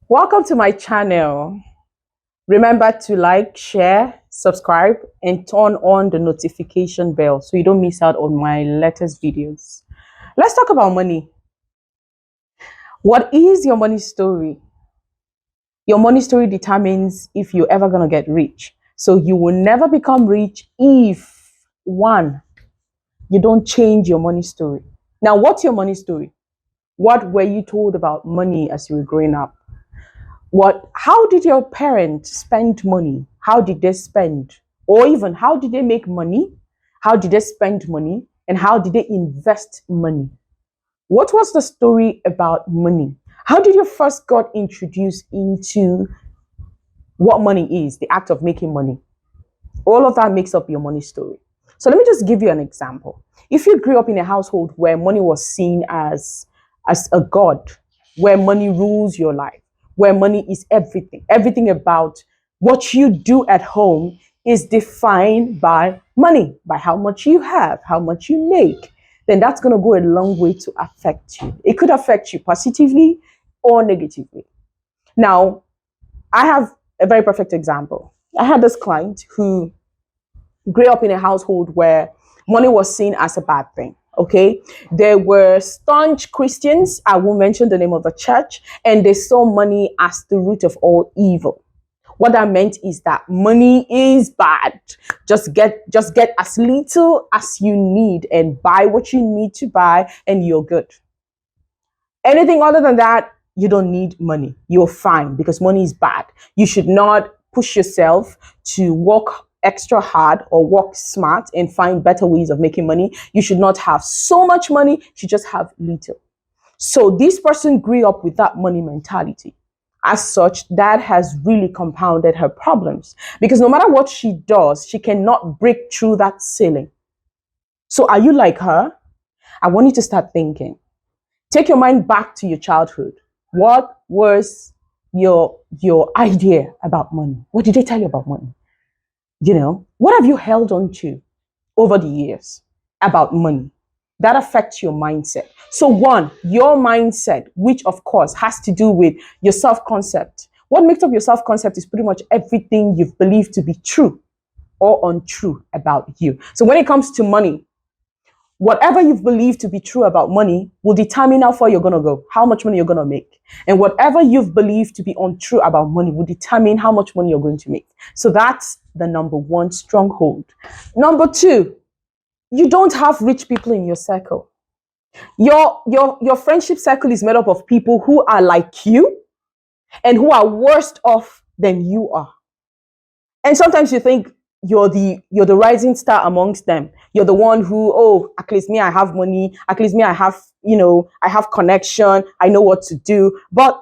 Welcome to my channel. Remember to like, share, subscribe, and turn on the notification bell so you don't miss out on my latest videos. Let's talk about money. What is your money story? Your money story determines if you're ever going to get rich. So you will never become rich if, one, you don't change your money story. Now, what's your money story? What were you told about money as you were growing up? How did your parents spend money? How did they spend? Or even how did they make money? How did they spend money? And how did they invest money? What was the story about money? How did you first got introduced into what money is, the act of making money? All of that makes up your money story. So let me just give you an example. If you grew up in a household where money was seen as a god, where money rules your life, where money is everything, everything about what you do at home is defined by money, by how much you have, how much you make, then that's going to go a long way to affect you. It could affect you positively or negatively. Now, I have a very perfect example. I had this client who grew up in a household where money was seen as a bad thing. Okay, there were staunch Christians. I won't mention the name of the church, and they saw money as the root of all evil. What that meant is that money is bad. Just get as little as you need and buy what you need to buy, and you're good. Anything other than that, you don't need money. You're fine because money is bad. You should not push yourself to work extra hard or work smart and find better ways of making money. You should not have so much money. You should just have little. So this person grew up with that money mentality. As such, that has really compounded her problems because no matter what she does, she cannot break through that ceiling. So are you like her? I want you to start thinking. Take your mind back to your childhood. What was your idea about money? What did they tell you about money? What have you held on to over the years about money? That affects your mindset. So one, your mindset, which of course has to do with your self-concept. What makes up your self-concept is pretty much everything you've believed to be true or untrue about you. So when it comes to money, whatever you've believed to be true about money will determine how far you're going to go, how much money you're going to make. And whatever you've believed to be untrue about money will determine how much money you're going to make. So that's the number one stronghold. Number two, you don't have rich people in your circle. Your friendship circle is made up of people who are like you and who are worse off than you are. And sometimes you think you're the rising star amongst them. You're the one who, oh, at least me, I have money. At least me, I have, I have connection. I know what to do. But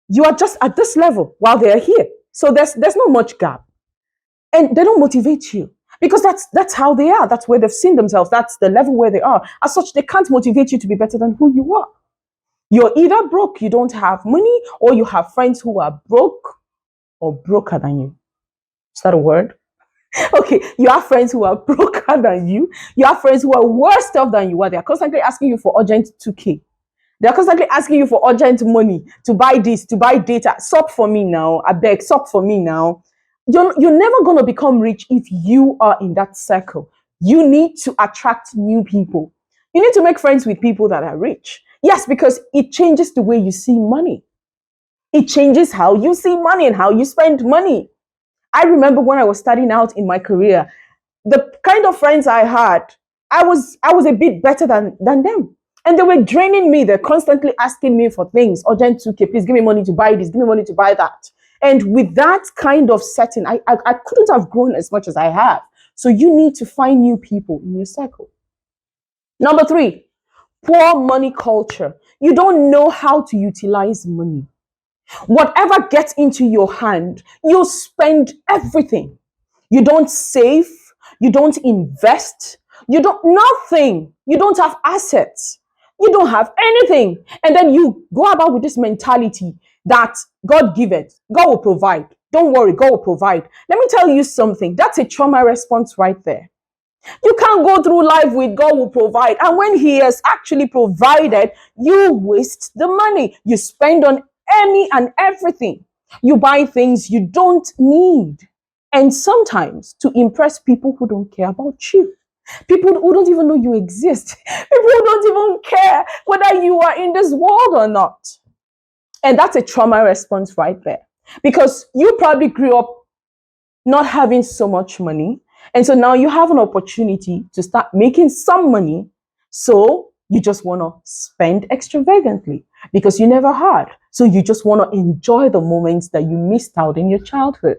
you are just at this level while they're here. So there's not much gap. And they don't motivate you because that's how they are. That's where they've seen themselves. That's the level where they are. As such, they can't motivate you to be better than who you are. You're either broke, you don't have money, or you have friends who are broke or broker than you. Is that a word? Okay, you have friends who are broker than you. You have friends who are worse off than you are. They're constantly asking you for urgent 2K. They're constantly asking you for urgent money to buy this, to buy data. Stop for me now. I beg, stop for me now. You're never going to become rich if you are in that circle. You need to attract new people. You need to make friends with people that are rich. Yes, because it changes the way you see money. It changes how you see money and how you spend money. I remember when I was starting out in my career, the kind of friends I had, I was a bit better than them. And they were draining me. They're constantly asking me for things. Urgent 2K, please give me money to buy this, give me money to buy that. And with that kind of setting, I couldn't have grown as much as I have. So you need to find new people in your circle. Number three, poor money culture. You don't know how to utilize money. Whatever gets into your hand, you spend everything. You don't save, you don't invest, you don't nothing. You don't have assets. You don't have anything. And then you go about with this mentality that God giveth, God will provide. Don't worry, God will provide. Let me tell you something. That's a trauma response right there. You can't go through life with God will provide. And when He has actually provided, you waste the money. You spend on any and everything. You buy things you don't need. And sometimes to impress people who don't care about you. People who don't even know you exist. People who don't even care whether you are in this world or not. And that's a trauma response right there. Because you probably grew up not having so much money. And so now you have an opportunity to start making some money. So you just want to spend extravagantly because you never had. So you just want to enjoy the moments that you missed out in your childhood.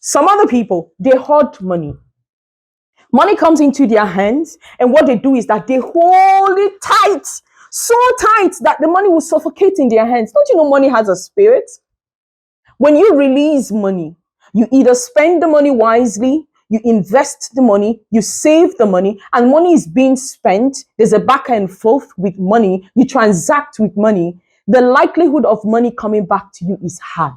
Some other people, they hoard money. Money comes into their hands, and what they do is that they hold it tight, so tight that the money will suffocate in their hands. Don't you know money has a spirit? When you release money, you either spend the money wisely, you invest the money, you save the money, and money is being spent. There's a back and forth with money. You transact with money. The likelihood of money coming back to you is high.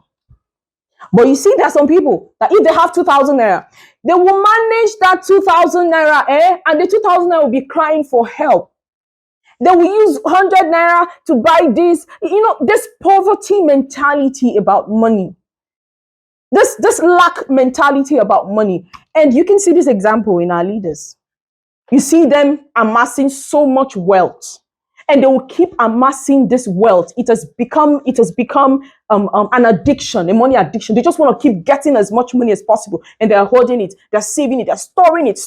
But you see, there are some people that if they have 2,000 naira, they will manage that 2,000 naira, and the 2,000 naira will be crying for help. They will use 100 naira to buy this. You know, this poverty mentality about money. This lack mentality about money. And you can see this example in our leaders. You see them amassing so much wealth. And they will keep amassing this wealth. It has become an addiction, a money addiction. They just want to keep getting as much money as possible, and they're holding it, they're saving it, they're storing it.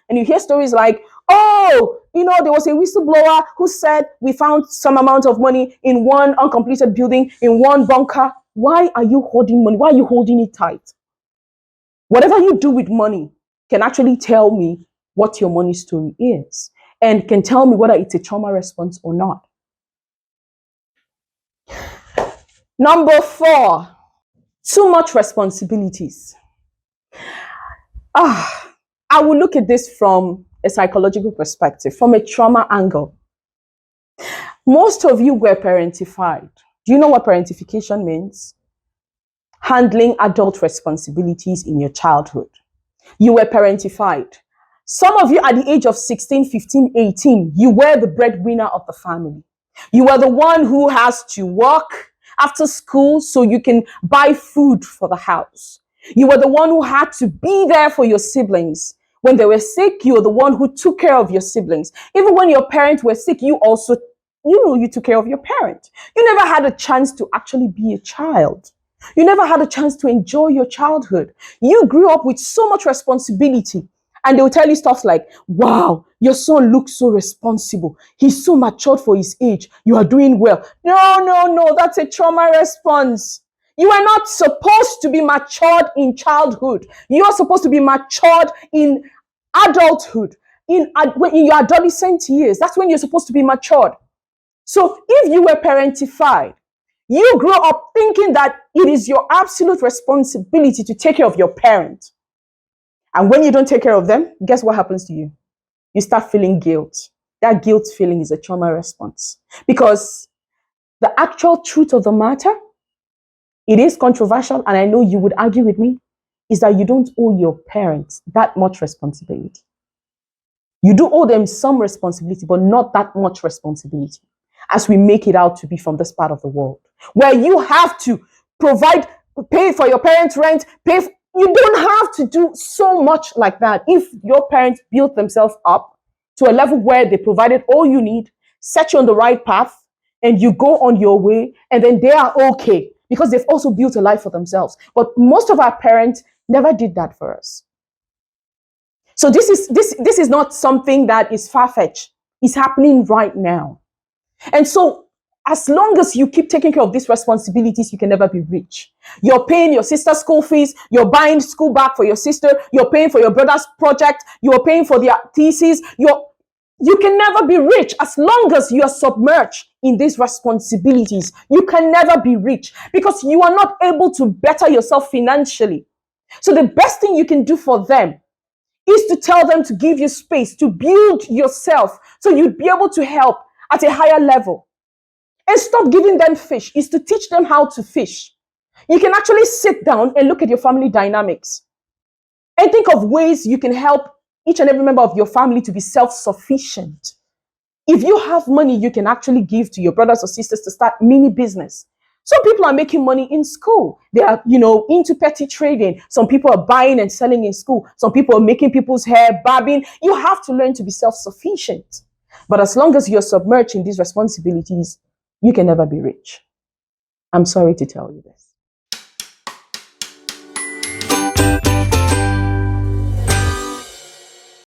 And you hear stories like, oh, you know, there was a whistleblower who said we found some amount of money in one uncompleted building, in one bunker. Why are you holding money? Why are you holding it tight? Whatever you do with money can actually tell me what your money story is, and can tell me whether it's a trauma response or not. Number 4, too much responsibilities. I will look at this from a psychological perspective, from a trauma angle. Most of you were parentified. Do you know what parentification means? Handling adult responsibilities in your childhood. You were parentified. Some of you at the age of 16, 15, 18, you were the breadwinner of the family. You were the one who has to work after school so you can buy food for the house. You were the one who had to be there for your siblings. When they were sick, you were the one who took care of your siblings. Even when your parents were sick, you took care of your parent. You never had a chance to actually be a child. You never had a chance to enjoy your childhood. You grew up with so much responsibility. And they will tell you stuff like, wow, your son looks so responsible. He's so matured for his age. You are doing well. No, that's a trauma response. You are not supposed to be matured in childhood. You are supposed to be matured in adulthood, in your adolescent years. That's when you're supposed to be matured. So if you were parentified, you grew up thinking that it is your absolute responsibility to take care of your parent. And when you don't take care of them, guess what happens to you? You start feeling guilt. That guilt feeling is a trauma response. Because the actual truth of the matter, it is controversial, and I know you would argue with me, is that you don't owe your parents that much responsibility. You do owe them some responsibility, but not that much responsibility, as we make it out to be from this part of the world, where you have to pay for your parents' rent, you don't have to do so much like that. If your parents built themselves up to a level where they provided all you need, set you on the right path, and you go on your way, and then they are okay because they've also built a life for themselves. But most of our parents never did that for us. So this is not something that is far-fetched. It's happening right now. And so as long as you keep taking care of these responsibilities, you can never be rich. You're paying your sister's school fees. You're buying school bag for your sister. You're paying for your brother's project. You're paying for their thesis. You can never be rich as long as you are submerged in these responsibilities. You can never be rich because you are not able to better yourself financially. So the best thing you can do for them is to tell them to give you space to build yourself so you'd be able to help at a higher level. And stop giving them fish, is to teach them how to fish. You can actually sit down and look at your family dynamics and think of ways you can help each and every member of your family to be self-sufficient. If you have money, you can actually give to your brothers or sisters to start mini business. Some people are making money in school. They are, into petty trading. Some people are buying and selling in school. Some people are making people's hair, barbing. You have to learn to be self-sufficient. But as long as you're submerged in these responsibilities, you can never be rich. I'm sorry to tell you this.